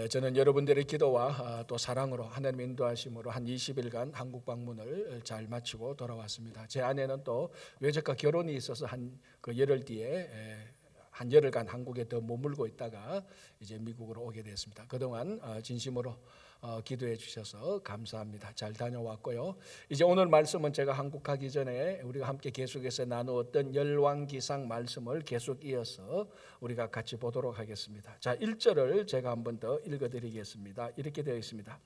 저는 여러분들의 기도와 또 사랑으로 하나님의 인도하심으로 한 20일간 한국 방문을 잘 마치고 돌아왔습니다. 제 아내는 또 외적과 결혼이 있어서 한 그 열흘 뒤에 한 열흘간 한국에 더 머물고 있다가 이제 미국으로 오게 됐습니다. 그동안 진심으로 기도해 주셔서 감사합니다. 잘 다녀왔고요. 이제 오늘 말씀은 제가 한국 가기 전에 우리가 함께 계속해서 나누었던 열왕기상 말씀을 계속 이어서 우리가 같이 보도록 하겠습니다. 자, 1절을 제가 한 번 더 읽어드리겠습니다. 이렇게 되어 있습니다.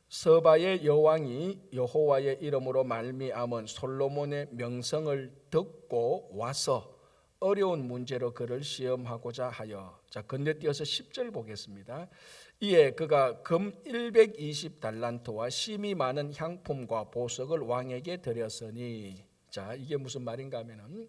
서바의 여왕이 여호와의 이름으로 말미암은 솔로몬의 명성을 듣고 와서 어려운 문제로 그를 시험하고자 하여. 자, 건너뛰어서 10절 보겠습니다. 이에 그가 금 120달란트와 심이 많은 향품과 보석을 왕에게 드렸으니. 자, 이게 무슨 말인가 하면은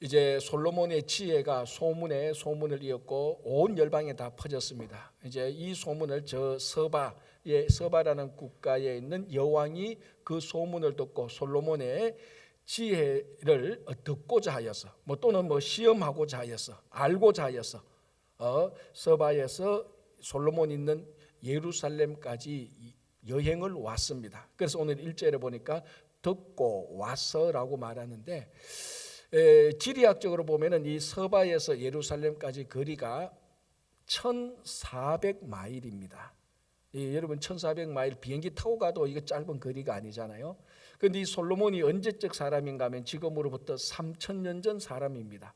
이제 솔로몬의 지혜가 소문을 이었고 온 열방에 다 퍼졌습니다. 이제 이 소문을 저 서바라는 국가에 있는 여왕이 그 소문을 듣고 솔로몬의 지혜를 듣고자 하여서 또는 시험하고자 하여서 알고자 하여서 서바에서 솔로몬 있는 예루살렘까지 여행을 왔습니다. 그래서 오늘 1절에 보니까 듣고 와서라고 말하는데 지리학적으로 보면은 이 서바에서 예루살렘까지 거리가 1400마일입니다. 여러분 1400마일 비행기 타고 가도 이거 짧은 거리가 아니잖아요. 그런데 이 솔로몬이 언제적 사람인가 하면 지금으로부터 3000년 전 사람입니다.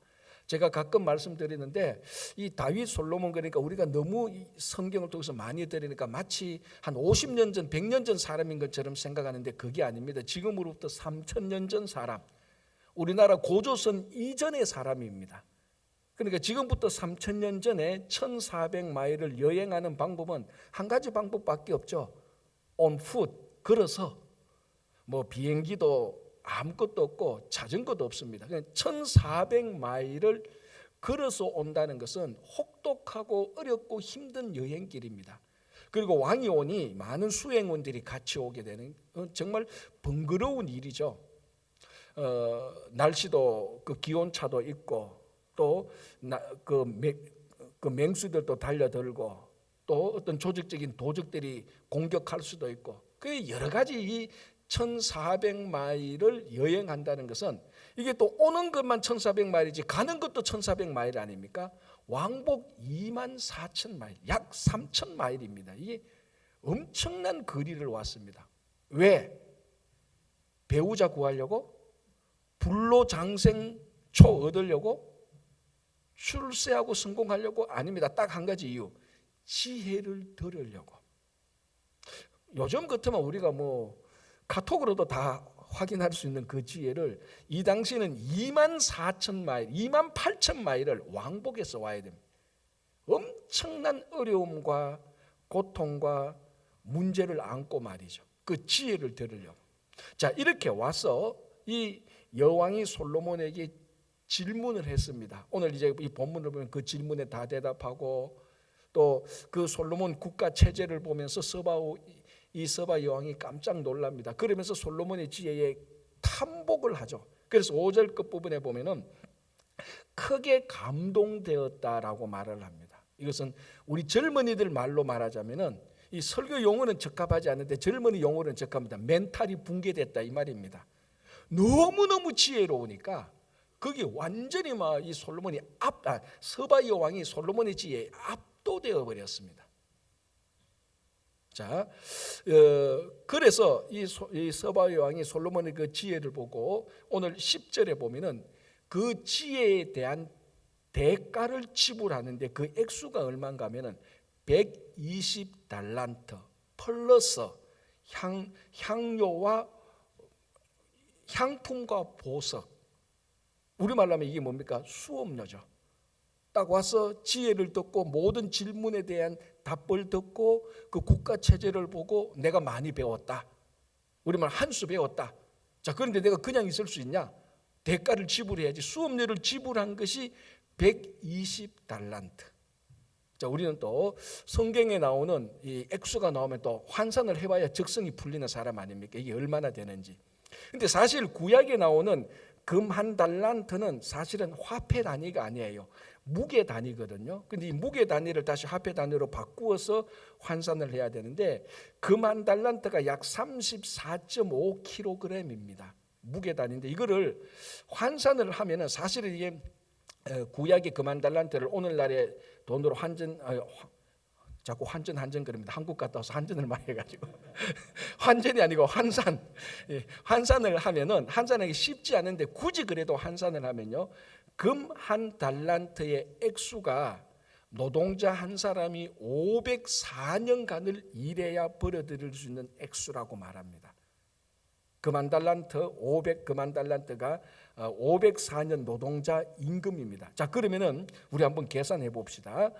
제가 가끔 말씀드리는데 이 다윗 솔로몬 그러니까 우리가 너무 성경을 통해서 많이 들으니까 마치 한 50년 전 100년 전 사람인 것처럼 생각하는데 그게 아닙니다. 지금으로부터 3000년 전 사람, 우리나라 고조선 이전의 사람입니다. 그러니까 지금부터 3000년 전에 1400마일을 여행하는 방법은 한 가지 방법밖에 없죠. On foot, 걸어서. 비행기도 아무것도 없고 자전거도 없습니다. 1400마일을 걸어서 온다는 것은 혹독하고 어렵고 힘든 여행길입니다. 그리고 왕이 오니 많은 수행원들이 같이 오게 되는 정말 번거로운 일이죠. 날씨도 그 기온차도 있고 또 그 맹수들도 달려들고 또 어떤 조직적인 도적들이 공격할 수도 있고 그 여러 가지 이 1400마일을 여행한다는 것은 이게 또 오는 것만 1400마일이지 가는 것도 1400마일 아닙니까? 왕복 24,000마일, 약 3000마일입니다. 이게 엄청난 거리를 왔습니다. 왜? 배우자 구하려고? 불로장생초 얻으려고? 출세하고 성공하려고? 아닙니다. 딱 한 가지 이유, 지혜를 들으려고. 요즘 같으면 우리가 카톡으로도 다 확인할 수 있는 그 지혜를 이 당시에는 24,000마일, 28,000마일을 왕복해서 와야 됩니다. 엄청난 어려움과 고통과 문제를 안고 말이죠. 그 지혜를 들으려고. 자, 이렇게 와서 이 여왕이 솔로몬에게 질문을 했습니다. 오늘 이제 이 본문을 보면 그 질문에 다 대답하고 또 그 솔로몬 국가 체제를 보면서 이 서바 여왕이 깜짝 놀랍니다. 그러면서 솔로몬의 지혜에 탐복을 하죠. 그래서 5절 끝부분에 보면은 크게 감동되었다라고 말을 합니다. 이것은 우리 젊은이들 말로 말하자면은 이 설교 용어는 적합하지 않은데 젊은이 용어는 적합합니다. 멘탈이 붕괴됐다 이 말입니다. 너무너무 지혜로우니까 거기 완전히 이 솔로몬이 서바 여왕이 솔로몬의 지혜에 압도되어 버렸습니다. 자, 그래서 이 서바 여왕이 솔로몬의 그 지혜를 보고 오늘 10절에 보면은 그 지혜에 대한 대가를 지불하는데 그 액수가 얼마인가 하면은 120달란트 플러스 향료와 향품과 보석. 우리말로 하면 이게 뭡니까? 수업료죠. 딱 와서 지혜를 듣고 모든 질문에 대한 답을 듣고 그 국가 체제를 보고 내가 많이 배웠다. 우리말 한 수 배웠다. 자, 그런데 내가 그냥 있을 수 있냐? 대가를 지불해야지. 수업료를 지불한 것이 120달란트. 자, 우리는 또 성경에 나오는 이 액수가 나오면 또 환산을 해봐야 적성이 풀리는 사람 아닙니까? 이게 얼마나 되는지. 근데 사실 구약에 나오는 금 한 달란트는 사실은 화폐 단위가 아니에요. 무게 단위거든요. 근데 이 무게 단위를 다시 화폐 단위로 바꾸어서 환산을 해야 되는데 금한 달란트가 약 34.5kg입니다. 무게 단위인데 이거를 환산을 하면은 사실은 이게 구약의 금한 달란트를 오늘날의 돈으로 자꾸 환전 그럽니다. 한국 갔다 와서 환전을 많이 해가지고 환전이 아니고 환산. 환산을 하면은 환산하기 쉽지 않은데 굳이 그래도 환산을 하면요, 금 한 달란트의 액수가 노동자 한 사람이 504년간을 일해야 벌어들일 수 있는 액수라고 말합니다. 금한 달란트가 504년 노동자 임금입니다. 자, 그러면은 우리 한번 계산해 봅시다.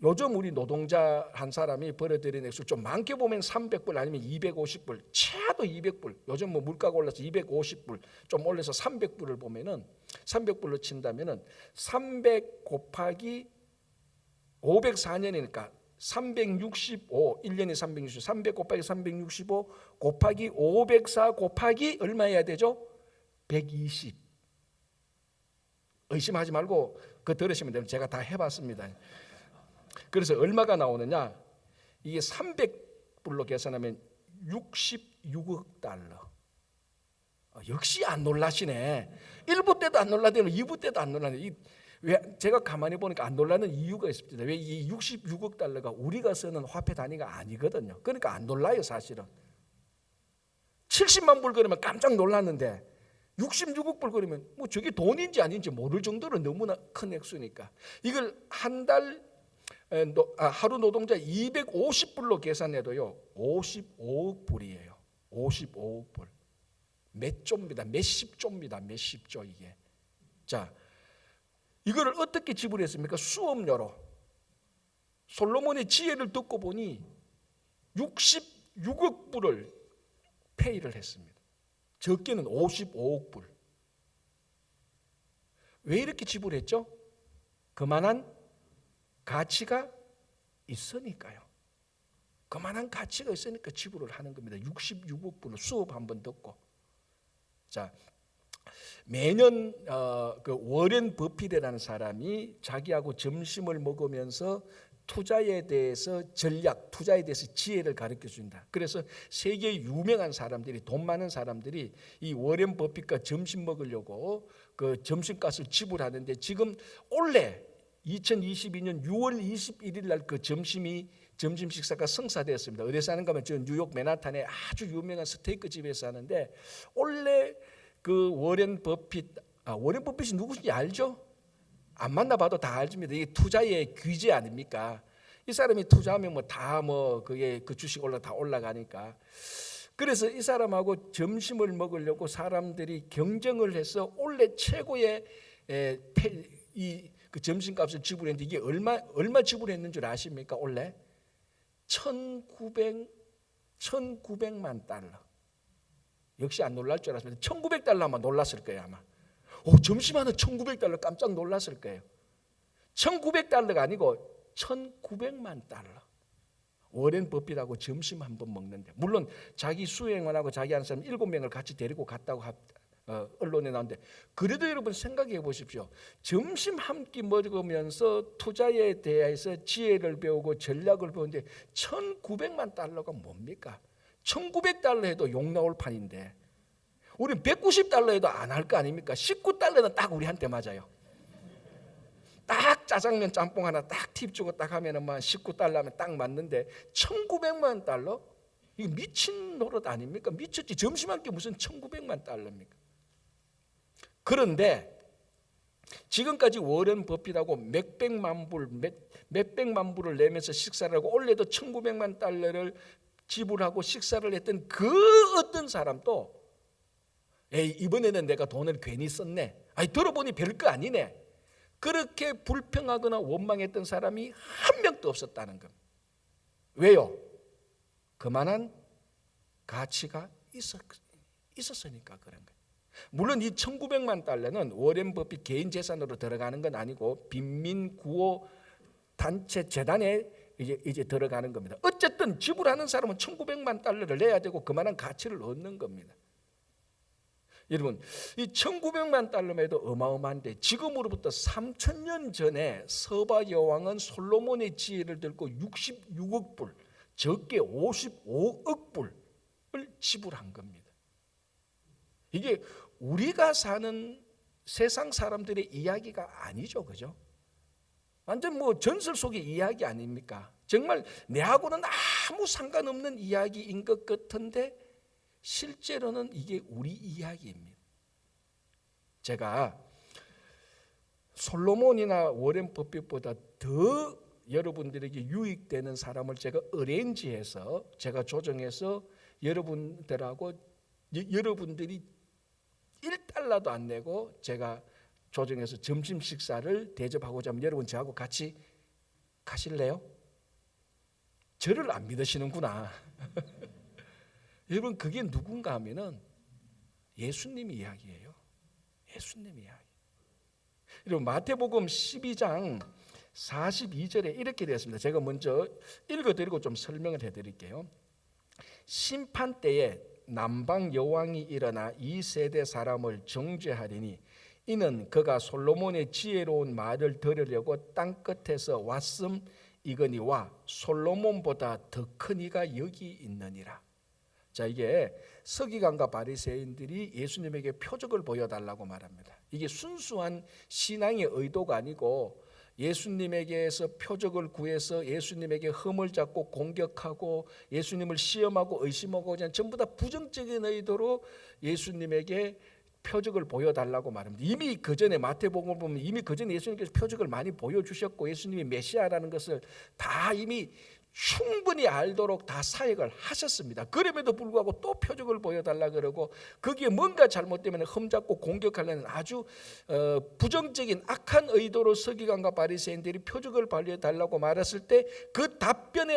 요즘 우리 노동자 한 사람이 벌어들이는 액수 좀 많게 보면 300불 아니면 250불, 최하도 200불. 요즘 뭐 물가가 올라서 250불, 좀 올라서 300불을 보면은 300불로 친다면은 300 곱하기 504년이니까 365, 1년이 365, 300 곱하기 365 곱하기 504 곱하기 얼마 해야 되죠? 120. 의심하지 말고 그거 들으시면 됩니다. 제가 다 해봤습니다. 그래서 얼마가 나오느냐? 이게 300불로 계산하면 66억 달러. 역시 안 놀라시네. 1부 때도 안 놀라대요. 2부 때도 안 놀라네. 왜 제가 가만히 보니까 안 놀라는 이유가 있습니다. 왜 이 66억 달러가 우리가 쓰는 화폐 단위가 아니거든요. 그러니까 안 놀라요, 사실은. 70만 불 그러면 깜짝 놀랐는데 66억 불 그러면 뭐 저게 돈인지 아닌지 모를 정도로 너무나 큰 액수니까 이걸 한 달 하루 노동자 250불로 계산해도요 55억 불이에요. 55억 불. 몇 조입니다. 몇십 조입니다. 몇십 조 이게. 자, 이거를 어떻게 지불했습니까? 수업료로. 솔로몬의 지혜를 듣고 보니 66억 불을 페이를 했습니다. 적게는 55억 불. 왜 이렇게 지불했죠? 그만한 가치가 있으니까요. 그만한 가치가 있으니까 지불을 하는 겁니다. 66억 불을 수업 한번 듣고. 자, 매년 그 워렌 버핏이라는 사람이 자기하고 점심을 먹으면서 투자에 대해서 전략, 투자에 대해서 지혜를 가르쳐 준다. 그래서 세계 유명한 사람들이, 돈 많은 사람들이 이 워렌 버핏과 점심 먹으려고 그 점심값을 지불하는데 지금 올해 2022년 6월 21일 날 그 점심 식사가 성사되었습니다. 어디서 하는가 하면 저 뉴욕 맨하탄에 아주 유명한 스테이크 집에서 하는데 원래 그 워렌 버핏이 누구신지 알죠? 안 만나봐도 다 알집니다. 이게 투자의 귀재 아닙니까? 이 사람이 투자하면 그게 그 주식 다 올라가니까. 그래서 이 사람하고 점심을 먹으려고 사람들이 경쟁을 해서 원래 최고의 그 점심값을 지불했는데 이게 얼마 지불했는 줄 아십니까? 원래 1900만 달러. 역시 안 놀랄 줄 알았습니다. 1900달러 아마 놀랐을 거예요. 아마. 점심 하나 1900달러 깜짝 놀랐을 거예요. 1900달러가 아니고 1900만 달러. 워렌 버핏하고 점심 한번 먹는데, 물론 자기 수행원하고 자기 한 사람 7명을 같이 데리고 갔다고 언론에 나오는데, 그래도 여러분 생각해 보십시오. 점심 한 끼 먹으면서 투자에 대해서 지혜를 배우고 전략을 배우는데 1900만 달러가 뭡니까? 1900달러 해도 욕 나올 판인데 우리 190달러 해도 안 할 거 아닙니까? 19달러는 딱 우리한테 맞아요. 딱 짜장면 짬뽕 하나 딱 팁 주고 딱 하면은 19달러 하면 딱 맞는데 1900만 달러? 이거 미친 노릇 아닙니까? 미쳤지. 점심 한 끼 무슨 1900만 달러입니까? 그런데 지금까지 워렌 버핏하고 몇백만 불을 내면서 식사를 하고 올해도 1900만 달러를 지불하고 식사를 했던 그 어떤 사람도 이번에는 내가 돈을 괜히 썼네. 들어보니 별거 아니네. 그렇게 불평하거나 원망했던 사람이 한 명도 없었다는 겁니다. 왜요? 그만한 가치가 있었으니까 그런 거예요. 물론 이 1900만 달러는 워렌 버핏 개인 재산으로 들어가는 건 아니고 빈민 구호 단체 재단에 이제 들어가는 겁니다. 어쨌든 지불하는 사람은 1900만 달러를 내야 되고 그만한 가치를 얻는 겁니다. 여러분, 이 1900만 달러면 해도 어마어마한데 지금으로부터 3000년 전에 서바 여왕은 솔로몬의 지혜를 들고 66억 불, 적게 55억 불을 지불한 겁니다. 이게 우리가 사는 세상 사람들의 이야기가 아니죠, 그죠? 완전 뭐 전설 속의 이야기 아닙니까? 정말 내하고는 아무 상관없는 이야기인 것 같은데 실제로는 이게 우리 이야기입니다. 제가 솔로몬이나 워렌 버핏보다 더 여러분들에게 유익되는 사람을 제가 어레인지해서 제가 조정해서 여러분들하고 여러분들이 1달러도 안 내고 제가 조정해서 점심 식사를 대접하고자 하면 여러분 저하고 같이 가실래요? 저를 안 믿으시는구나. 여러분 그게 누군가 하면은 예수님 이야기예요. 예수님 이야기. 여러분 마태복음 12장 42절에 이렇게 되었습니다. 제가 먼저 읽어드리고 좀 설명을 해드릴게요. 심판 때에 남방 여왕이 일어나 이 세대 사람을 정죄하리니 이는 그가 솔로몬의 지혜로운 말을 들으려고 땅끝에서 왔음이거니와 솔로몬보다 더 큰 이가 여기 있느니라. 자, 이게 서기관과 바리새인들이 예수님에게 표적을 보여달라고 말합니다. 이게 순수한 신앙의 의도가 아니고 예수님에게서 표적을 구해서 예수님에게 흠을 잡고 공격하고 예수님을 시험하고 의심하고 그냥 전부 다 부정적인 의도로 예수님에게 표적을 보여달라고 말합니다. 이미 그 전에 마태복음을 보면 이미 그 전에 예수님께서 표적을 많이 보여주셨고 예수님이 메시아라는 것을 다 이미 충분히 알도록 다 사역을 하셨습니다. 그럼에도 불구하고 또 표적을 보여달라 그러고 거기에 뭔가 잘못되면 흠잡고 공격하려는 아주 부정적인 악한 의도로 서기관과 바리새인들이 표적을 보여달라고 말했을 때 그 답변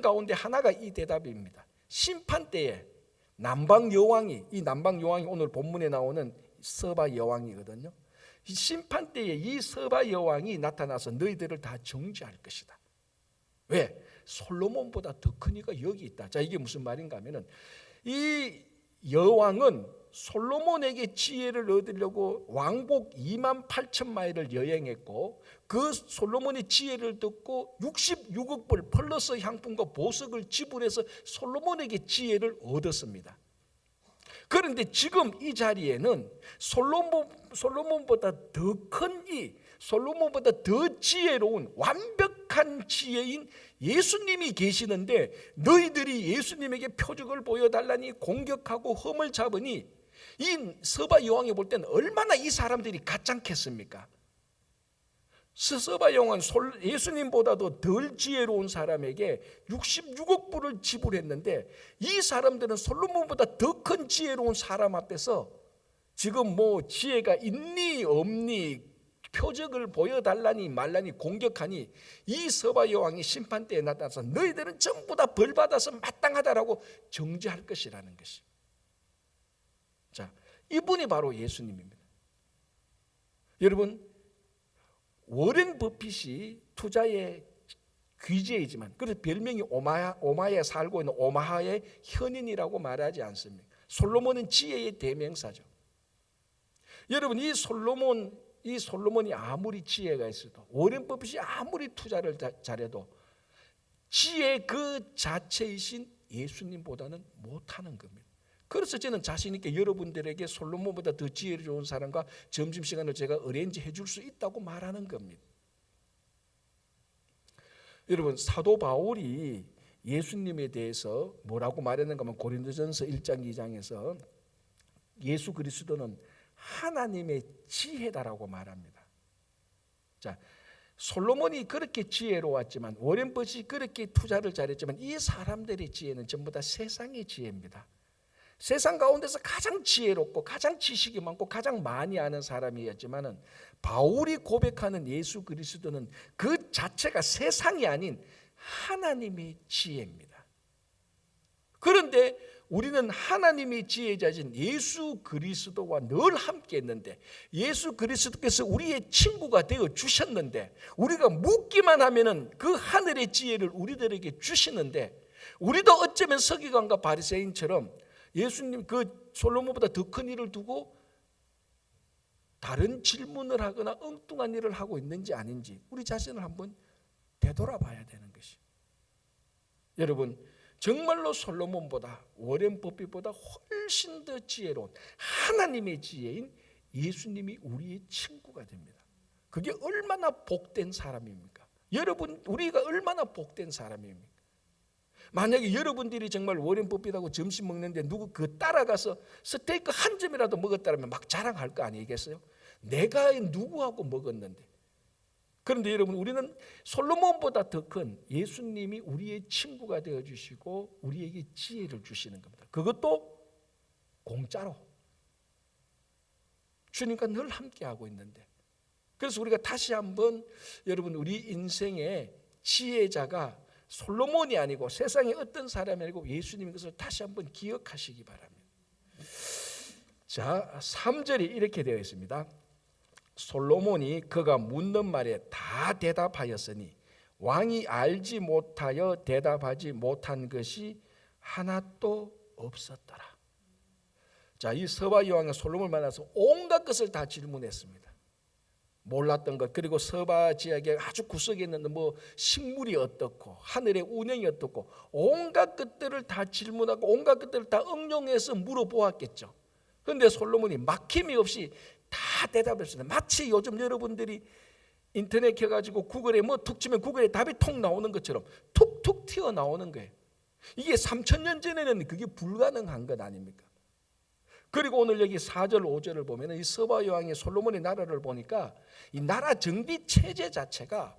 가운데 하나가 이 대답입니다. 심판 때에 남방 여왕이, 이 남방 여왕이 오늘 본문에 나오는 서바 여왕이거든요. 이 심판 때에 이 서바 여왕이 나타나서 너희들을 다 정죄할 것이다. 왜? 솔로몬보다 더 큰 이가 여기 있다. 자, 이게 무슨 말인가 하면은 이 여왕은 솔로몬에게 지혜를 얻으려고 왕복 28,000마일을 여행했고 그 솔로몬의 지혜를 듣고 66억 불 플러스 향품과 보석을 지불해서 솔로몬에게 지혜를 얻었습니다. 그런데 지금 이 자리에는 솔로몬보다 더 큰 이, 솔로몬보다 더 지혜로운 완벽한 지혜인 예수님이 계시는데 너희들이 예수님에게 표적을 보여달라니 공격하고 흠을 잡으니 이 서바 여왕이 볼 때는 얼마나 이 사람들이 가짜겠습니까? 서바 여왕은 예수님보다도 덜 지혜로운 사람에게 66억 불을 지불했는데 이 사람들은 솔로몬보다 더 큰 지혜로운 사람 앞에서 지금 뭐 지혜가 있니 없니 표적을 보여달라니 말라니 공격하니 이 서바 여왕이 심판 때에 나타나서 너희들은 전부 다 벌받아서 마땅하다라고 정죄할 것이라는 것이. 자, 이분이 바로 예수님입니다. 여러분 워렌 버핏이 투자의 귀재이지만 그래서 별명이 오마하에 살고 있는 오마하의 현인이라고 말하지 않습니까? 솔로몬은 지혜의 대명사죠. 여러분 이 솔로몬이 아무리 지혜가 있어도 워렌 버핏이 아무리 투자를 잘해도 지혜 그 자체이신 예수님보다는 못하는 겁니다. 그래서 저는 자신 있게 여러분들에게 솔로몬보다 더 지혜를 좋은 사람과 점심시간을 제가 어레인지 해줄 수 있다고 말하는 겁니다. 여러분 사도 바울이 예수님에 대해서 뭐라고 말했는가 하면 고린도전서 1장 2장에서 예수 그리스도는 하나님의 지혜다라고 말합니다. 자, 솔로몬이 그렇게 지혜로웠지만 워렌 버핏이 그렇게 투자를 잘했지만 이 사람들의 지혜는 전부 다 세상의 지혜입니다. 세상 가운데서 가장 지혜롭고 가장 지식이 많고 가장 많이 아는 사람이었지만은 바울이 고백하는 예수 그리스도는 그 자체가 세상이 아닌 하나님의 지혜입니다. 그런데 우리는 하나님의 지혜자신 예수 그리스도와 늘 함께 했는데 예수 그리스도께서 우리의 친구가 되어 주셨는데 우리가 묻기만 하면은 그 하늘의 지혜를 우리들에게 주시는데 우리도 어쩌면 서기관과 바리새인처럼 예수님 그 솔로몬보다 더 큰 일을 두고 다른 질문을 하거나 엉뚱한 일을 하고 있는지 아닌지 우리 자신을 한번 되돌아봐야 되는 것이. 여러분, 정말로 솔로몬보다 워렌 버핏보다 훨씬 더 지혜로운 하나님의 지혜인 예수님이 우리의 친구가 됩니다. 그게 얼마나 복된 사람입니까? 여러분, 우리가 얼마나 복된 사람입니까? 만약에 여러분들이 정말 워렌 버핏하고 점심 먹는데 누구 그 따라가서 스테이크 한 점이라도 먹었다면 막 자랑할 거 아니겠어요? 내가 누구하고 먹었는데. 그런데 여러분, 우리는 솔로몬보다 더 큰 예수님이 우리의 친구가 되어주시고 우리에게 지혜를 주시는 겁니다. 그것도 공짜로. 주님과 늘 함께하고 있는데. 그래서 우리가 다시 한번 여러분, 우리 인생의 지혜자가 솔로몬이 아니고 세상의 어떤 사람이 아니고 예수님인 것을 다시 한번 기억하시기 바랍니다. 자, 3절이 이렇게 되어 있습니다. 솔로몬이 그가 묻는 말에 다 대답하였으니 왕이 알지 못하여 대답하지 못한 것이 하나도 없었더라. 자, 이 서바 여왕이 솔로몬을 만나서 온갖 것을 다 질문했습니다. 몰랐던 것, 그리고 서바 지역에 아주 구석에 있는 뭐 식물이 어떻고 하늘의 운행이 어떻고 온갖 것들을 다 질문하고 온갖 것들을 다 응용해서 물어보았겠죠. 그런데 솔로몬이 막힘이 없이 다 대답했습니다. 마치 요즘 여러분들이 인터넷 켜가지고 구글에 뭐 툭 치면 구글에 답이 톡 나오는 것처럼 툭툭 튀어나오는 거예요. 이게 3000년 전에는 그게 불가능한 것 아닙니까? 그리고 오늘 여기 4절 5절을 보면 이 서바 여왕이 솔로몬의 나라를 보니까 이 나라 정비 체제 자체가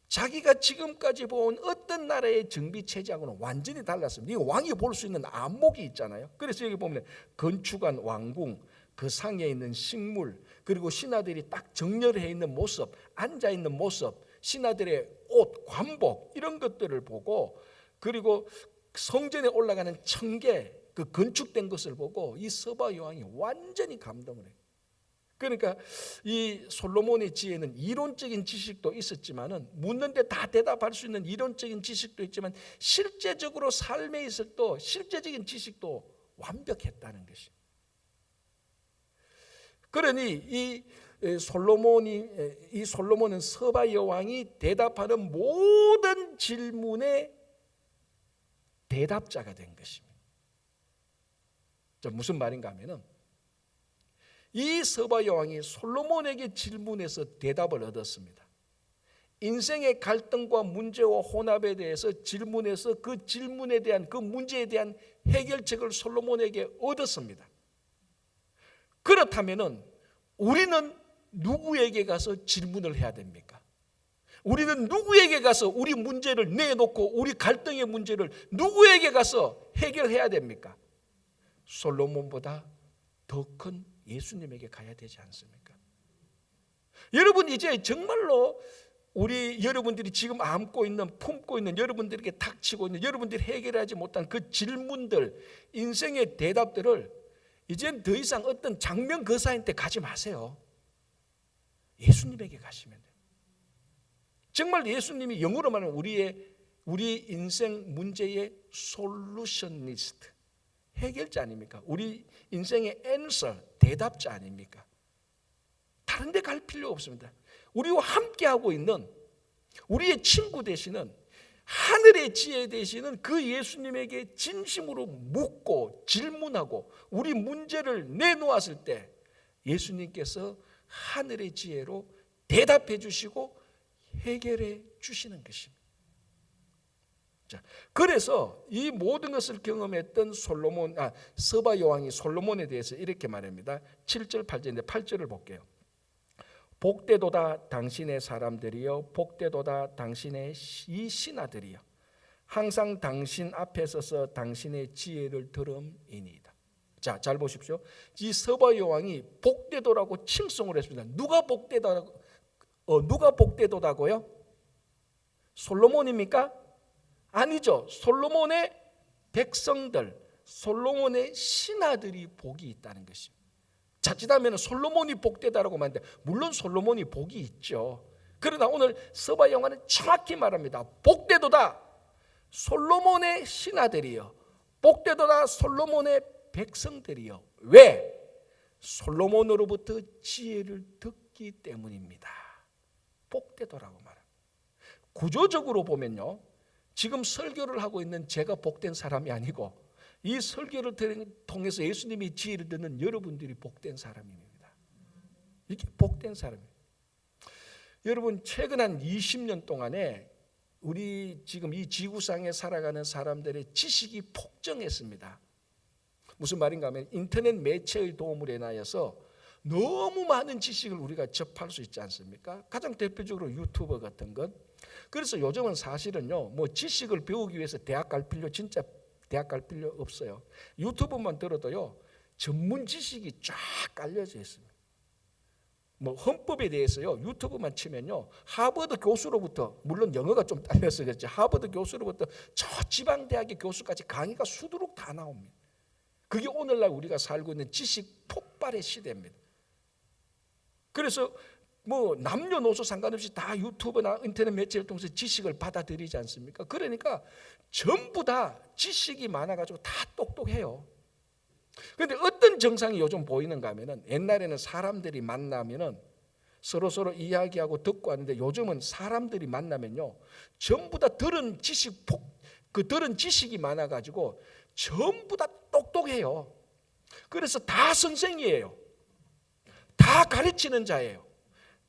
자기가 지금까지 본 어떤 나라의 정비 체제하고는 완전히 달랐습니다. 이 왕이 볼 수 있는 안목이 있잖아요. 그래서 여기 보면 건축한 왕궁, 그 상에 있는 식물, 그리고 신하들이 딱 정렬해 있는 모습, 앉아 있는 모습, 신하들의 옷, 관복 이런 것들을 보고, 그리고 성전에 올라가는 청계, 그 건축된 것을 보고 이 서바 여왕이 완전히 감동을 해요. 그러니까 이 솔로몬의 지혜는 이론적인 지식도 있었지만은 묻는데 다 대답할 수 있는 이론적인 지식도 있지만 실제적으로 삶에 있을 또 실제적인 지식도 완벽했다는 것이. 그러니 이 솔로몬은 서바 여왕이 대답하는 모든 질문의 대답자가 된 것입니다. 무슨 말인가 하면은 이 서바 여왕이 솔로몬에게 질문해서 대답을 얻었습니다. 인생의 갈등과 문제와 혼합에 대해서 질문해서 그 질문에 대한 그 문제에 대한 해결책을 솔로몬에게 얻었습니다. 그렇다면은 우리는 누구에게 가서 질문을 해야 됩니까? 우리는 누구에게 가서 우리 문제를 내놓고 우리 갈등의 문제를 누구에게 가서 해결해야 됩니까? 솔로몬보다 더 큰 예수님에게 가야 되지 않습니까? 여러분, 이제 정말로 우리 여러분들이 지금 안고 있는, 품고 있는, 여러분들에게 닥치고 있는, 여러분들이 해결하지 못한 그 질문들, 인생의 대답들을 이젠 더 이상 어떤 장면 거사한테 가지 마세요. 예수님에게 가시면 돼요. 정말 예수님이 영어로 말하면 우리 인생 문제의 솔루셔니스트, 해결자 아닙니까? 우리 인생의 answer, 대답자 아닙니까? 다른 데 갈 필요 없습니다. 우리와 함께하고 있는 우리의 친구 되시는 하늘의 지혜 되시는 그 예수님에게 진심으로 묻고 질문하고 우리 문제를 내놓았을 때 예수님께서 하늘의 지혜로 대답해 주시고 해결해 주시는 것입니다. 자, 그래서 이 모든 것을 경험했던 서바 여왕이 솔로몬에 대해서 이렇게 말합니다. 7절 8절인데 8절을 볼게요. 복되도다 당신의 사람들이여, 복되도다 당신의 이 신하들이여, 항상 당신 앞에 서서 당신의 지혜를 들음이니이다. 자, 잘 보십시오. 이 서바 여왕이 복되도라고 칭송을 했습니다. 누가 복되도다고요? 솔로몬입니까? 아니죠. 솔로몬의 백성들, 솔로몬의 신하들이 복이 있다는 것입니다. 자칫하면 솔로몬이 복되다라고 말하는데 물론 솔로몬이 복이 있죠. 그러나 오늘 서바 여왕은 정확히 말합니다. 복되도다 솔로몬의 신하들이여, 복되도다 솔로몬의 백성들이요. 왜? 솔로몬으로부터 지혜를 듣기 때문입니다. 복되도라고 말합니다. 구조적으로 보면요, 지금 설교를 하고 있는 제가 복된 사람이 아니고 이 설교를 통해서 예수님이 지혜를 듣는 여러분들이 복된 사람입니다. 이게 복된 사람이에요. 여러분, 최근 한 20년 동안에 우리 지금 이 지구상에 살아가는 사람들의 지식이 폭증했습니다. 무슨 말인가 하면 인터넷 매체의 도움을 인하여서 너무 많은 지식을 우리가 접할 수 있지 않습니까? 가장 대표적으로 유튜버 같은 것. 그래서 요즘은 사실은요, 뭐 지식을 배우기 위해서 대학 갈 필요 없어요. 유튜브만 들어도요, 전문 지식이 쫙 깔려져 있습니다. 뭐 헌법에 대해서요, 유튜브만 치면요, 하버드 교수로부터, 물론 영어가 좀 딸려서 그렇지, 하버드 교수로부터 저 지방 대학의 교수까지 강의가 수두룩 다 나옵니다. 그게 오늘날 우리가 살고 있는 지식 폭발의 시대입니다. 그래서 뭐 남녀노소 상관없이 다 유튜브나 인터넷 매체를 통해서 지식을 받아들이지 않습니까? 그러니까 전부 다 지식이 많아가지고 다 똑똑해요. 그런데 어떤 정상이 요즘 보이는가 하면은, 옛날에는 사람들이 만나면은 서로 이야기하고 듣고 하는데, 요즘은 사람들이 만나면요, 전부 다 들은 지식이 많아가지고 전부 다 똑똑해요. 그래서 다 선생이에요. 다 가르치는 자예요.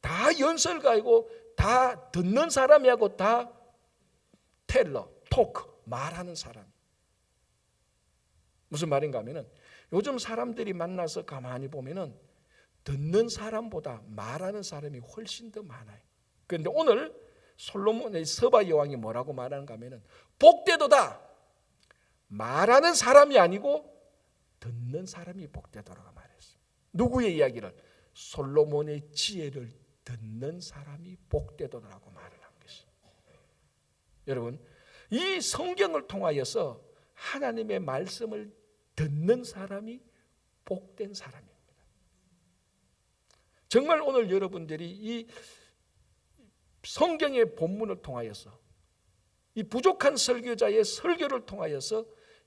다 연설가이고 다 듣는 사람이고 다 토크, 말하는 사람. 무슨 말인가 하면은, 요즘 사람들이 만나서 가만히 보면은 듣는 사람보다 말하는 사람이 훨씬 더 많아요. 그런데 오늘 솔로몬의 서바 여왕이 뭐라고 말하는가 하면은, 복되도다, 말하는 사람이 아니고 듣는 사람이 복되도록 말했어요. 누구의 이야기를? 솔로몬의 지혜를 듣는 사람이 복되도라고 말을 한 것이죠. 여러분, 이 성경을 통하여서 하나님의 말씀을 듣는 사람이 복된 사람입니다. 정말 오늘 여러분들이 이 성경의 본문을 통하여서, 이 부족한 설교자의 설교를 통하여서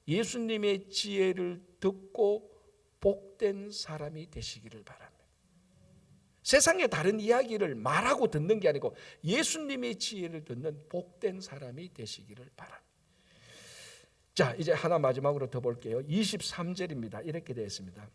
예수님의 지혜를 듣고 복된 사람이 되시기를 바랍니다. 세상의 다른 이야기를 말하고 듣는 게 아니고 예수님의 지혜를 듣는 복된 사람이 되시기를 바랍니다. 자, 이제 하나 마지막으로 더 볼게요. 23절입니다. 이렇게 되어 있습니다.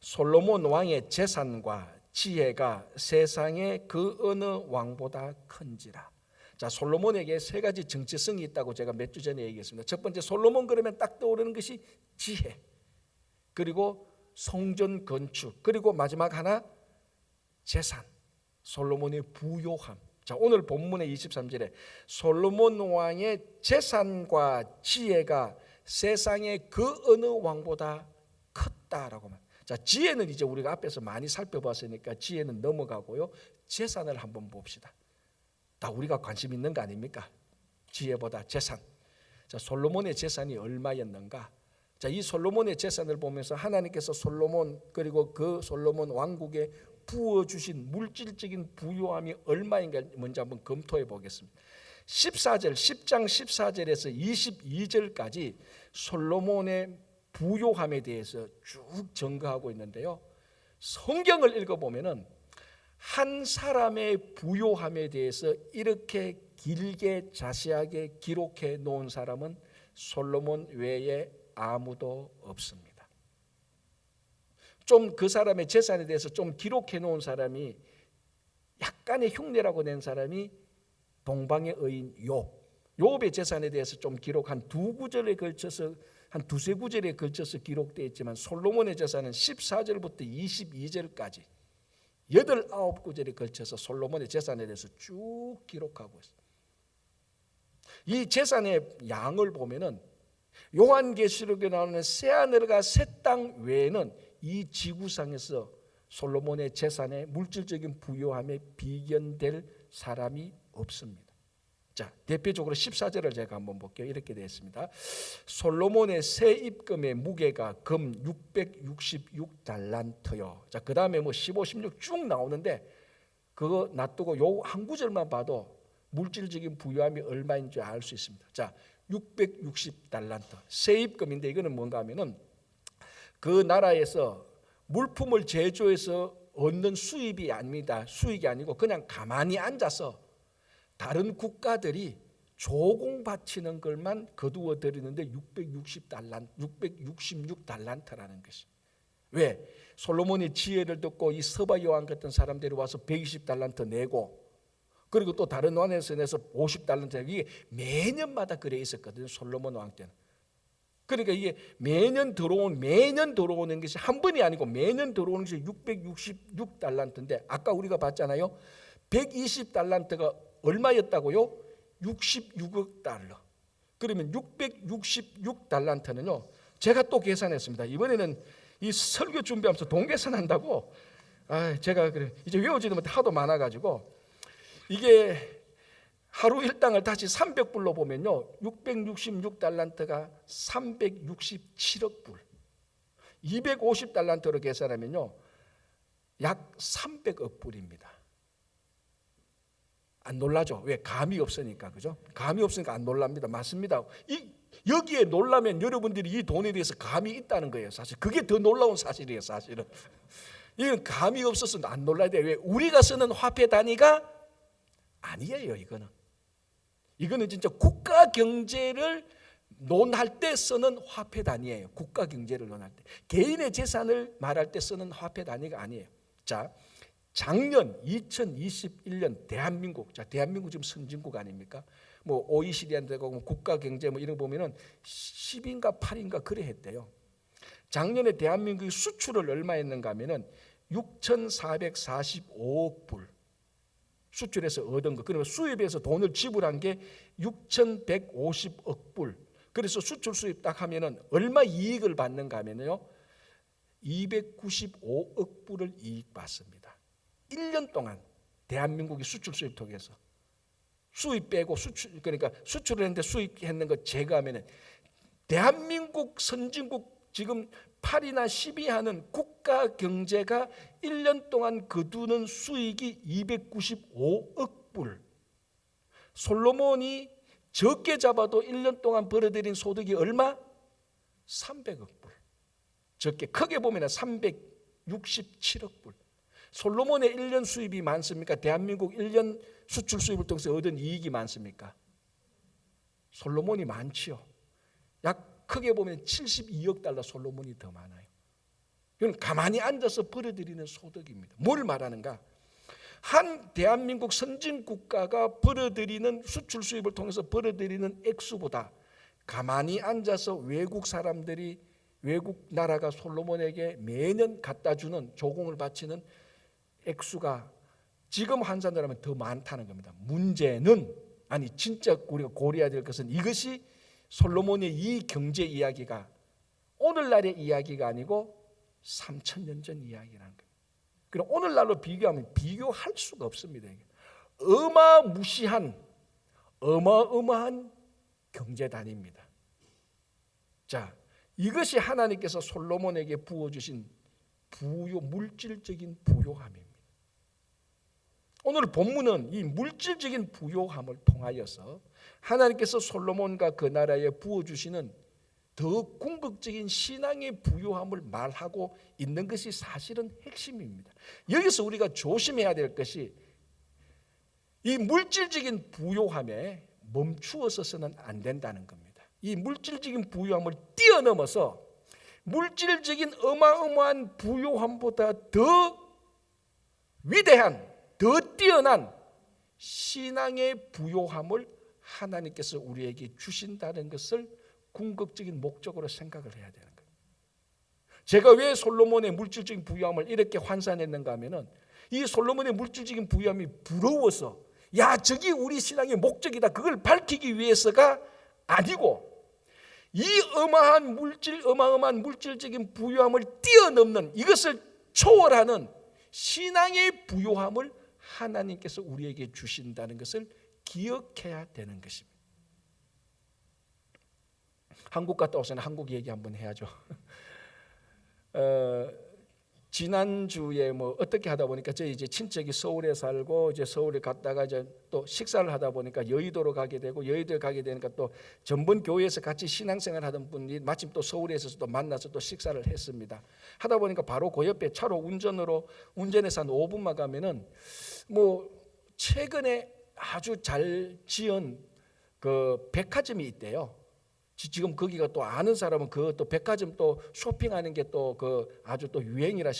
솔로몬 왕의 재산과 지혜가 세상의 그 어느 왕보다 큰지라. 자, 솔로몬에게 세 가지 정체성이 있다고 제가 몇 주 전에 얘기했습니다. 첫 번째, 솔로몬 그러면 딱 떠오르는 것이 지혜, 그리고 성전 건축, 그리고 마지막 하나 재산, 솔로몬의 부요함. 자, 오늘 본문의 23절에 솔로몬 왕의 재산과 지혜가 세상의 그 어느 왕보다 컸다라고 말. 자, 지혜는 이제 우리가 앞에서 많이 살펴봤으니까 지혜는 넘어가고요. 재산을 한번 봅시다. 다 우리가 관심 있는 거 아닙니까? 지혜보다 재산. 자, 솔로몬의 재산이 얼마였는가? 자, 이 솔로몬의 재산을 보면서 하나님께서 솔로몬, 그리고 그 솔로몬 왕국에 부어주신 물질적인 부요함이 얼마인가 먼저 한번 검토해 보겠습니다. 10장 14절에서 22절까지 솔로몬의 부요함에 대해서 쭉 증거하고 있는데요, 성경을 읽어보면은 한 사람의 부요함에 대해서 이렇게 길게 자세하게 기록해 놓은 사람은 솔로몬 외에 아무도 없습니다. 좀 그 사람의 재산에 대해서 좀 기록해 놓은 사람이, 약간의 흉내라고 낸 사람이 동방의 의인 욥의 재산에 대해서 좀 기록 한 두 구절에 걸쳐서, 한 두세 구절에 걸쳐서 기록되어 있지만, 솔로몬의 재산은 14절부터 22절까지 8-9구절에 걸쳐서 솔로몬의 재산에 대해서 쭉 기록하고 있습니다. 이 재산의 양을 보면은 요한계시록에 나오는 새하늘과 새 땅 외에는 이 지구상에서 솔로몬의 재산의 물질적인 부요함에 비견될 사람이 없습니다. 자, 대표적으로 14절을 제가 한번 볼게요. 이렇게 되어 있습니다. 솔로몬의 새 입금의 무게가 금 666달란트요. 자, 그 다음에 뭐 15, 16 쭉 나오는데 그거 놔두고 요 한 구절만 봐도 물질적인 부요함이 얼마인지 알 수 있습니다. 자, 660달란트 세입금인데, 이거는 뭔가 하면은 그 나라에서 물품을 제조해서 얻는 수입이 아닙니다. 수익이 아니고 그냥 가만히 앉아서 다른 국가들이 조공 바치는 것만 거두어 드리는데 666달란트라는 것이. 왜? 솔로몬이 지혜를 듣고 이 서바 요한 같은 사람들이 와서 120달란트 내고, 그리고 또 다른 왕에서 내서 50달란트, 이게 매년마다 그래 있었거든요, 솔로몬 왕 때는. 그러니까 이게 매년 들어오는 것이 한 번이 아니고 매년 들어오는 것이 666달란트인데, 아까 우리가 봤잖아요. 120달란트가 얼마였다고요? 66억 달러. 그러면 666달란트는요, 제가 또 계산했습니다. 이번에는 이 설교 준비하면서 동계산한다고, 제가 그래 이제 외워지는 것도 하도 많아가지고, 이게 하루 일당을 다시 300불로 보면요, 666달란트가 367억 불. 250달란트로 계산하면요, 약 300억 불입니다. 안 놀라죠? 왜? 감이 없으니까. 그죠? 감이 없으니까 안 놀랍니다. 맞습니다. 여기에 놀라면 여러분들이 이 돈에 대해서 감이 있다는 거예요. 사실 그게 더 놀라운 사실이에요. 사실은 이건 감이 없어서 안 놀라야 돼요. 왜? 우리가 쓰는 화폐 단위가 아니에요. 이거는 진짜 국가 경제를 논할 때 쓰는 화폐 단위예요. 국가 경제를 논할 때, 개인의 재산을 말할 때 쓰는 화폐 단위가 아니에요. 자, 작년 2021년 대한민국, 대한민국 지금 선진국 아닙니까? 뭐 OECD한테 가고 국가 경제 뭐 이런 거 보면은 10인가 8인가 그래 했대요. 작년에 대한민국이 수출을 얼마 했는가 하면은 6,445억 불 수출해서 얻은 거. 그러면 수입에서 돈을 지불한 게 6,150억 불. 그래서 수출 수입 딱 하면은 얼마 이익을 받는가 하면요, 295억 불을 이익 받습니다. 1년 동안 대한민국이 수출 수입 통해서 수입 빼고 수출, 그러니까 수출을 했는데 수입했는 거 제거하면은 대한민국 선진국 지금 8이나 10이 하는 국가 경제가 1년 동안 거두는 수익이 295억 불. 솔로몬이 적게 잡아도 1년 동안 벌어들인 소득이 얼마? 300억 불. 적게, 크게 보면 367억 불. 솔로몬의 1년 수입이 많습니까? 대한민국 1년 수출 수입을 통해서 얻은 이익이 많습니까? 솔로몬이 많지요. 약 크게 보면 72억 달러 솔로몬이 더 많아요. 이건 가만히 앉아서 벌어들이는 소득입니다. 뭘 말하는가? 한 대한민국 선진국가가 벌어들이는 수출 수입을 통해서 벌어들이는 액수보다 가만히 앉아서 외국 사람들이, 외국 나라가 솔로몬에게 매년 갖다 주는, 조공을 바치는 액수가 지금 환산을 더 많다는 겁니다. 문제는, 아니 진짜 우리가 고려해야 될 것은, 이것이 솔로몬의 이 경제 이야기가 오늘날의 이야기가 아니고 3,000년 전 이야기라는 거예요. 그럼 오늘날로 비교하면 비교할 수가 없습니다. 어마어마한 경제단입니다. 자, 이것이 하나님께서 솔로몬에게 부어주신 부요, 물질적인 부요함입니다. 오늘 본문은 이 물질적인 부요함을 통하여서 하나님께서 솔로몬과 그 나라에 부어주시는 더 궁극적인 신앙의 부요함을 말하고 있는 것이 사실은 핵심입니다. 여기서 우리가 조심해야 될 것이, 이 물질적인 부요함에 멈추어서는 안 된다는 겁니다. 이 물질적인 부요함을 뛰어넘어서 물질적인 어마어마한 부요함보다 더 위대한, 더 뛰어난 신앙의 부요함을 하나님께서 우리에게 주신다는 것을 궁극적인 목적으로 생각을 해야 되는 거예요. 제가 왜 솔로몬의 물질적인 부유함을 이렇게 환산했는가 하면은, 이 솔로몬의 물질적인 부유함이 부러워서, 야, 저기 우리 신앙의 목적이다, 그걸 밝히기 위해서가 아니고, 이 어마어마한 물질적인 부유함을 뛰어넘는, 이것을 초월하는 신앙의 부유함을 하나님께서 우리에게 주신다는 것을 기억해야 되는 것입니다. 한국 갔다 오서는 한국 얘기 한번 해야죠. 지난주에 뭐 어떻게 하다 보니까 저희 이제 친척이 서울에 살고 이제 서울에 갔다가 이제 또 식사를 하다 보니까 여의도로 가게 되고 여의도에 가게 되니까 또 전번 교회에서 같이 신앙생활 하던 분이 마침 또 서울에서 또 만나서 또 식사를 했습니다. 하다 보니까 바로 그 옆에 차로 운전해서 한 5분만 가면은 뭐 최근에 아주 잘 지은 그 백화점이 있대요. 지금 거기가 또 아는 사람은 그 또 백화점 또 쇼핑하는 게 또 그 아주 또 유행이라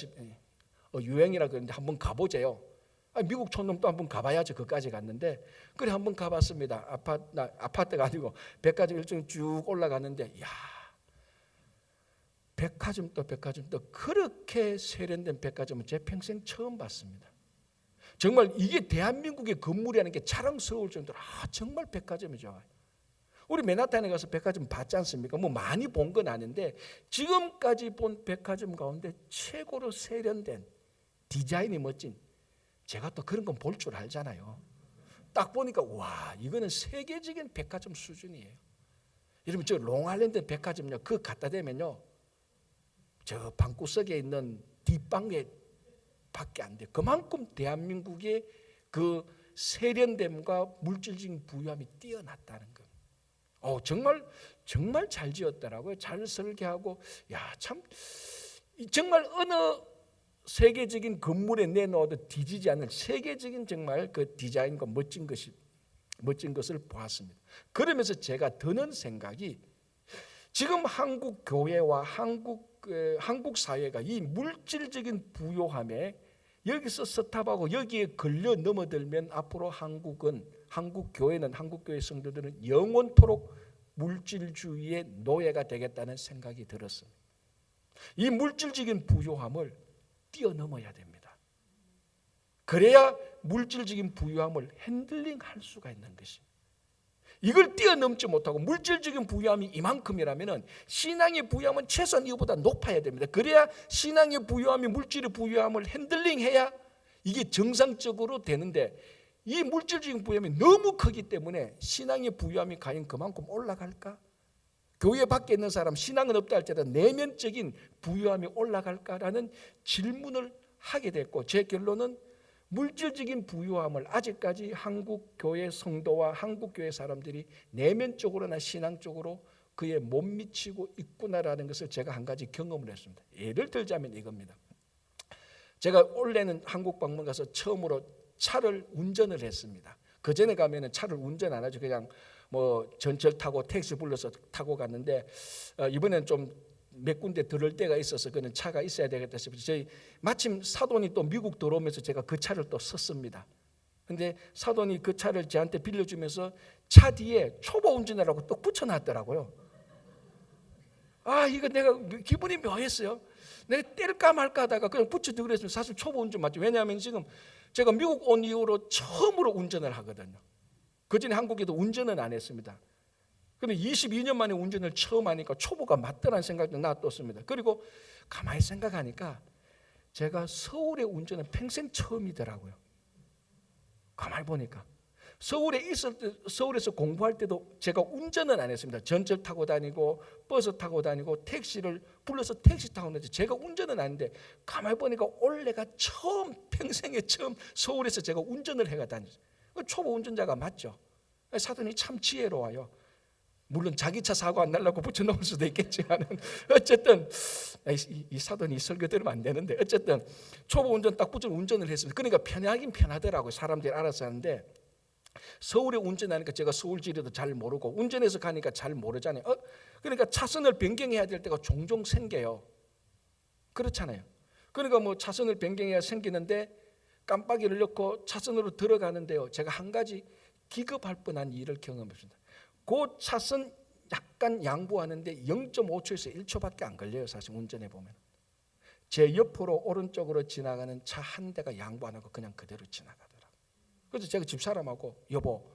그러는데 한번 가보재요. 미국 촌놈 또 한번 가봐야죠. 그까지 갔는데 그래 한번 가봤습니다. 아파트가 아니고 백화점 일정 쭉 올라갔는데 야 백화점 또 그렇게 세련된 백화점은 제 평생 처음 봤습니다. 정말 이게 대한민국의 건물이라는 게 자랑스러울 정도로 정말 백화점이 좋아요. 우리 맨하탄에 가서 백화점 봤지 않습니까? 뭐 많이 본 건 아닌데 지금까지 본 백화점 가운데 최고로 세련된 디자인이 멋진, 제가 또 그런 건 볼 줄 알잖아요. 딱 보니까 와 이거는 세계적인 백화점 수준이에요. 여러분 저 롱아일랜드 백화점요 그거 갖다 대면요 저 방구석에 있는 뒷방에 밖에 안 돼. 그만큼 대한민국의 그 세련됨과 물질적인 부유함이 뛰어났다는 거. 정말 잘 지었더라고요. 잘 설계하고 참 정말 어느 세계적인 건물에 내놓아도 뒤지지 않을 세계적인 정말 그 디자인과 멋진 것을 보았습니다. 그러면서 제가 드는 생각이 지금 한국 교회와 한국 사회가 이 물질적인 부요함에 여기서 스탑하고 여기에 걸려 넘어들면 앞으로 한국 교회는 한국 교회 성도들은 영원토록 물질주의의 노예가 되겠다는 생각이 들었습니다. 이 물질적인 부요함을 뛰어넘어야 됩니다. 그래야 물질적인 부요함을 핸들링할 수가 있는 것입니다. 이걸 뛰어넘지 못하고 물질적인 부유함이 이만큼이라면 신앙의 부유함은 최소한 이거보다 높아야 됩니다. 그래야 신앙의 부유함이 물질의 부유함을 핸들링해야 이게 정상적으로 되는데 이 물질적인 부유함이 너무 크기 때문에 신앙의 부유함이 과연 그만큼 올라갈까? 교회 밖에 있는 사람 신앙은 없다 할지라도 내면적인 부유함이 올라갈까라는 질문을 하게 됐고 제 결론은 물질적인 부유함을 아직까지 한국 교회 성도와 한국 교회 사람들이 내면적으로나 신앙적으로 그에 못 미치고 있구나라는 것을 제가 한 가지 경험을 했습니다. 예를 들자면 이겁니다. 제가 올해는 한국 방문 가서 처음으로 차를 운전을 했습니다. 그 전에 가면은 차를 운전 안 하죠. 그냥 뭐 전철 타고 택시 불러서 타고 갔는데 이번에는 좀 몇 군데 들을 때가 있어서 그는 차가 있어야 되겠다 싶어서 저희 마침 사돈이 또 미국 들어오면서 제가 그 차를 또 썼습니다. 근데 사돈이 그 차를 저한테 빌려주면서 차 뒤에 초보 운전하라고 또 붙여놨더라고요. 이거 내가 기분이 묘했어요. 내가 뗄까 말까 하다가 그냥 붙여두고 그랬으면 사실 초보 운전 맞죠. 왜냐하면 지금 제가 미국 온 이후로 처음으로 운전을 하거든요. 그전에 한국에도 운전은 안 했습니다. 근데 22년 만에 운전을 처음 하니까 초보가 맞더라는 생각도 놔뒀습니다. 그리고 가만히 생각하니까 제가 서울에 운전은 평생 처음이더라고요. 가만히 보니까 서울에서 공부할 때도 제가 운전은 안 했습니다. 전철 타고 다니고 버스 타고 다니고 택시를 불러서 택시 타고 다니는데 제가 운전은 아닌데 가만히 보니까 올해가 평생에 처음 서울에서 제가 운전을 해가 다녔어요. 초보 운전자가 맞죠. 사돈이 참 지혜로워요. 물론 자기 차 사고 안 날라고 붙여놓을 수도 있겠지만 어쨌든 이 사돈이 설교 들으면 안 되는데 어쨌든 초보 운전 딱 붙여 운전을 했습니다. 그러니까 편하긴 편하더라고요. 사람들이 알아서 하는데 서울에 운전하니까 제가 서울 지리도 잘 모르고 운전해서 가니까 잘 모르잖아요. 그러니까 차선을 변경해야 될 때가 종종 생겨요. 그렇잖아요. 그러니까 뭐 차선을 변경해야 생기는데 깜빡이를 넣고 차선으로 들어가는데요. 제가 한 가지 기겁할 뻔한 일을 경험했습니다. 그 차선 약간 양보하는데 0.5초에서 1초밖에 안 걸려요. 사실 운전해 보면 제 옆으로 오른쪽으로 지나가는 차 한 대가 양보 안 하고 그냥 그대로 지나가더라고요. 그래서 제가 집사람하고 여보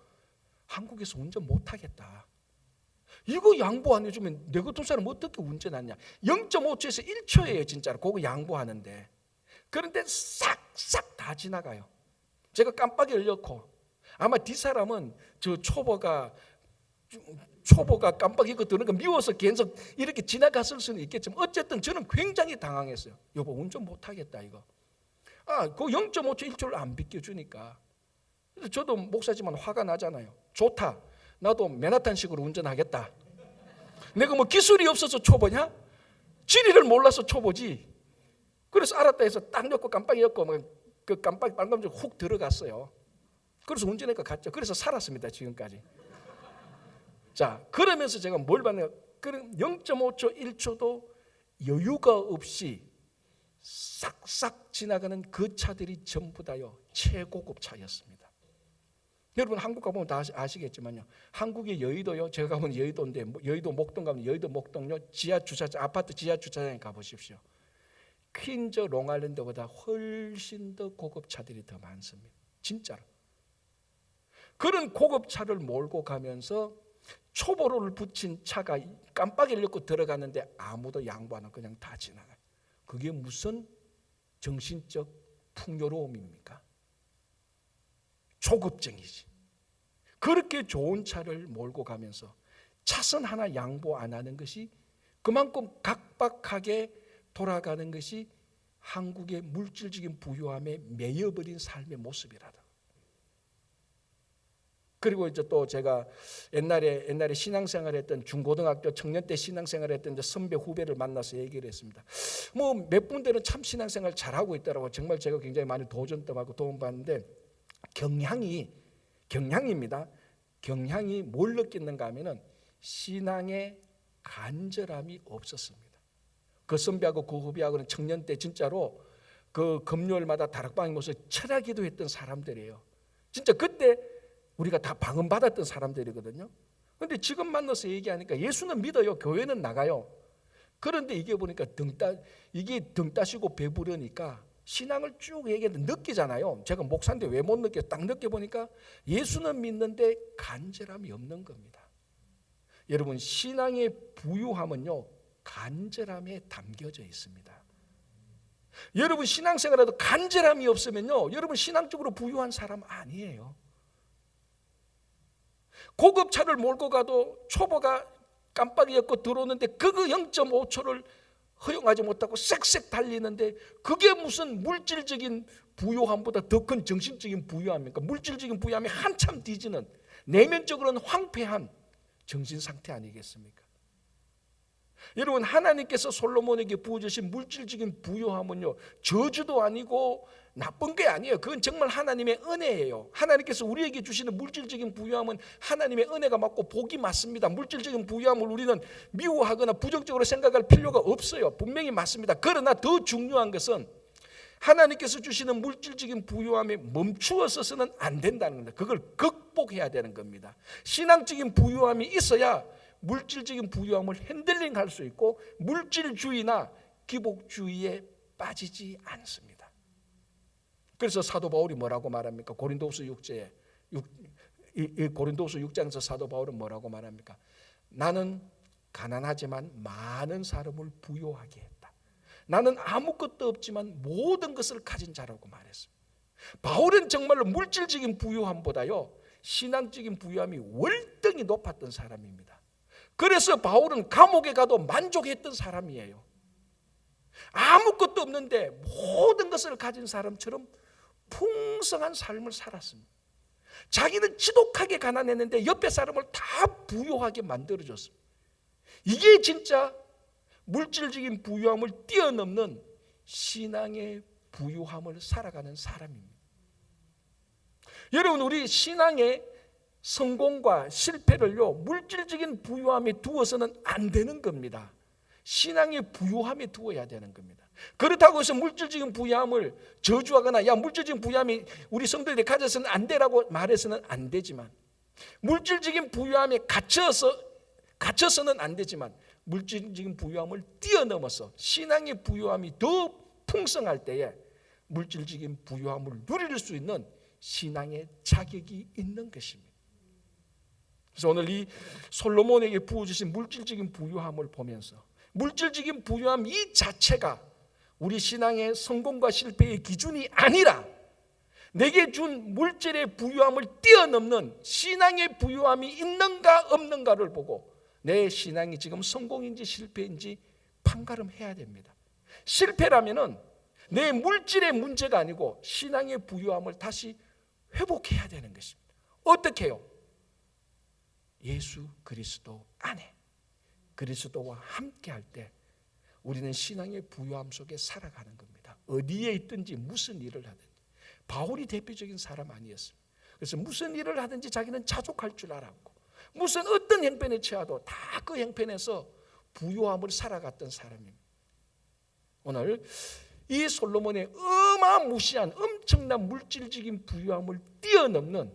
한국에서 운전 못하겠다. 이거 양보 안 해주면 내 같은 사람 어떻게 운전하냐. 0.5초에서 1초예요 진짜로. 그거 양보하는데 그런데 싹싹 다 지나가요. 제가 깜빡이를 넣고 아마 뒷사람은 저 초보가 초보가 깜빡 잊고 드는 거 미워서 계속 이렇게 지나갔을 수는 있겠지만 어쨌든 저는 굉장히 당황했어요. 여보 운전 못하겠다 이거. 그 0.5초 1초를 안 비켜주니까. 그래서 저도 목사지만 화가 나잖아요. 좋다. 나도 맨하탄식으로 운전하겠다. 내가 뭐 기술이 없어서 초보냐? 지리를 몰라서 초보지. 그래서 알았다 해서 딱 엮고 깜빡이 엮고 그 깜빡이 빨간 줄 훅 들어갔어요. 그래서 운전해가 갔죠. 그래서 살았습니다 지금까지. 자, 그러면서 제가 뭘 봤냐? 0.5초 1초도 여유가 없이 싹싹 지나가는 그 차들이 전부 다요 최고급 차였습니다. 여러분 한국 가보면 다 아시겠지만요, 한국의 여의도요, 제가 가보면 여의도인데 여의도 목동 가면 여의도 목동요 지하 주차장, 아파트 지하 주차장에 가보십시오. 퀸즈 롱아일랜드보다 훨씬 더 고급 차들이 더 많습니다. 진짜로. 그런 고급 차를 몰고 가면서 초보로를 붙인 차가 깜빡이를 엮고 들어가는데 아무도 양보 안 하고 그냥 다 지나가요. 그게 무슨 정신적 풍요로움입니까? 조급증이지. 그렇게 좋은 차를 몰고 가면서 차선 하나 양보 안 하는 것이 그만큼 각박하게 돌아가는 것이 한국의 물질적인 부유함에 매여버린 삶의 모습이라다. 그리고 이제 또 제가 옛날에 신앙생활했던 중고등학교 청년 때 신앙생활했던 선배 후배를 만나서 얘기를 했습니다. 뭐 몇 분들은 참 신앙생활 잘하고 있더라고. 정말 제가 굉장히 많이 도전점하고 도움받는데 경향입니다. 경향이 뭘 느꼈는가 하면은 신앙의 간절함이 없었습니다. 그 선배하고 그 후배하고는 청년 때 진짜로 그 금요일마다 다락방에 모여서 철야 기도했던 사람들이에요. 진짜 그때 우리가 다 방언받았던 사람들이거든요. 그런데 지금 만나서 얘기하니까 예수는 믿어요, 교회는 나가요. 그런데 이게 보니까 등 따시고 배부르니까 신앙을 쭉 얘기하는데 느끼잖아요. 제가 목사인데 왜 못 느껴요? 딱 느껴보니까 예수는 믿는데 간절함이 없는 겁니다. 여러분 신앙의 부유함은요 간절함에 담겨져 있습니다. 여러분 신앙생활에도 간절함이 없으면요 여러분 신앙적으로 부유한 사람 아니에요. 고급차를 몰고 가도 초보가 깜빡이 엮고 들어오는데 그거 0.5초를 허용하지 못하고 쌕쌕 달리는데 그게 무슨 물질적인 부유함보다 더 큰 정신적인 부유함입니까? 물질적인 부유함이 한참 뒤지는 내면적으로는 황폐한 정신상태 아니겠습니까? 여러분 하나님께서 솔로몬에게 부어주신 물질적인 부유함은요 저주도 아니고 나쁜 게 아니에요. 그건 정말 하나님의 은혜예요. 하나님께서 우리에게 주시는 물질적인 부유함은 하나님의 은혜가 맞고 복이 맞습니다. 물질적인 부유함을 우리는 미워하거나 부정적으로 생각할 필요가 없어요. 분명히 맞습니다. 그러나 더 중요한 것은 하나님께서 주시는 물질적인 부유함에 멈추어서는 안 된다는 겁니다. 그걸 극복해야 되는 겁니다. 신앙적인 부유함이 있어야 물질적인 부유함을 핸들링할 수 있고 물질주의나 기복주의에 빠지지 않습니다. 그래서 사도 바울이 뭐라고 말합니까? 고린도후서 6장에서 사도 바울은 뭐라고 말합니까? 나는 가난하지만 많은 사람을 부유하게 했다. 나는 아무것도 없지만 모든 것을 가진 자라고 말했습니다. 바울은 정말로 물질적인 부유함보다요 신앙적인 부유함이 월등히 높았던 사람입니다. 그래서 바울은 감옥에 가도 만족했던 사람이에요. 아무것도 없는데 모든 것을 가진 사람처럼 풍성한 삶을 살았습니다. 자기는 지독하게 가난했는데 옆에 사람을 다 부유하게 만들어줬습니다. 이게 진짜 물질적인 부유함을 뛰어넘는 신앙의 부유함을 살아가는 사람입니다. 여러분 우리 신앙의 성공과 실패를요 물질적인 부유함에 두어서는 안 되는 겁니다. 신앙의 부유함에 두어야 되는 겁니다. 그렇다고 해서 물질적인 부유함을 저주하거나 야 물질적인 부유함이 우리 성도들이 가져서는 안 되라고 말해서는 안 되지만 물질적인 부유함에 갇혀서는 안 되지만 물질적인 부유함을 뛰어넘어서 신앙의 부유함이 더 풍성할 때에 물질적인 부유함을 누릴 수 있는 신앙의 자격이 있는 것입니다. 그래서 오늘 이 솔로몬에게 부어주신 물질적인 부유함을 보면서 물질적인 부유함 이 자체가 우리 신앙의 성공과 실패의 기준이 아니라 내게 준 물질의 부유함을 뛰어넘는 신앙의 부유함이 있는가 없는가를 보고 내 신앙이 지금 성공인지 실패인지 판가름해야 됩니다. 실패라면은 내 물질의 문제가 아니고 신앙의 부유함을 다시 회복해야 되는 것입니다. 어떻게 해요? 예수 그리스도 안에 그리스도와 함께 할 때 우리는 신앙의 부유함 속에 살아가는 겁니다. 어디에 있든지 무슨 일을 하든지. 바울이 대표적인 사람 아니었습니다. 그래서 무슨 일을 하든지 자기는 자족할 줄 알았고 무슨 어떤 형편에 처해도 다 그 형편에서 부유함을 살아갔던 사람입니다. 오늘 이 솔로몬의 어마무시한 엄청난 물질적인 부유함을 뛰어넘는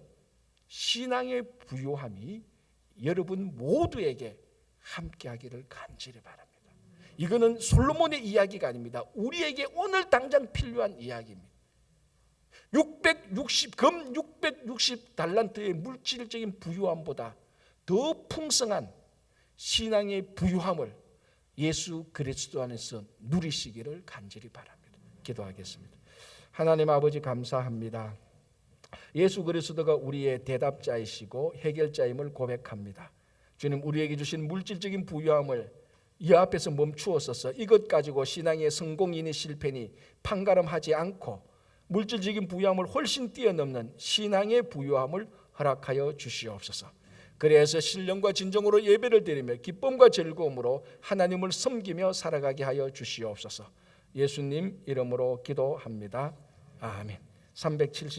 신앙의 부유함이 여러분 모두에게 함께하기를 간절히 바랍니다. 이거는 솔로몬의 이야기가 아닙니다. 우리에게 오늘 당장 필요한 이야기입니다. 660 달란트의 물질적인 부유함보다 더 풍성한 신앙의 부유함을 예수 그리스도 안에서 누리시기를 간절히 바랍니다. 기도하겠습니다. 하나님 아버지 감사합니다. 예수 그리스도가 우리의 대답자이시고 해결자임을 고백합니다. 주님, 우리에게 주신 물질적인 부유함을 이 앞에서 멈추었어서 이것 가지고 신앙의 성공이니 실패니 판가름하지 않고 물질적인 부유함을 훨씬 뛰어넘는 신앙의 부유함을 허락하여 주시옵소서. 그래서 신령과 진정으로 예배를 드리며 기쁨과 즐거움으로 하나님을 섬기며 살아가게 하여 주시옵소서. 예수님 이름으로 기도합니다. 아멘. 370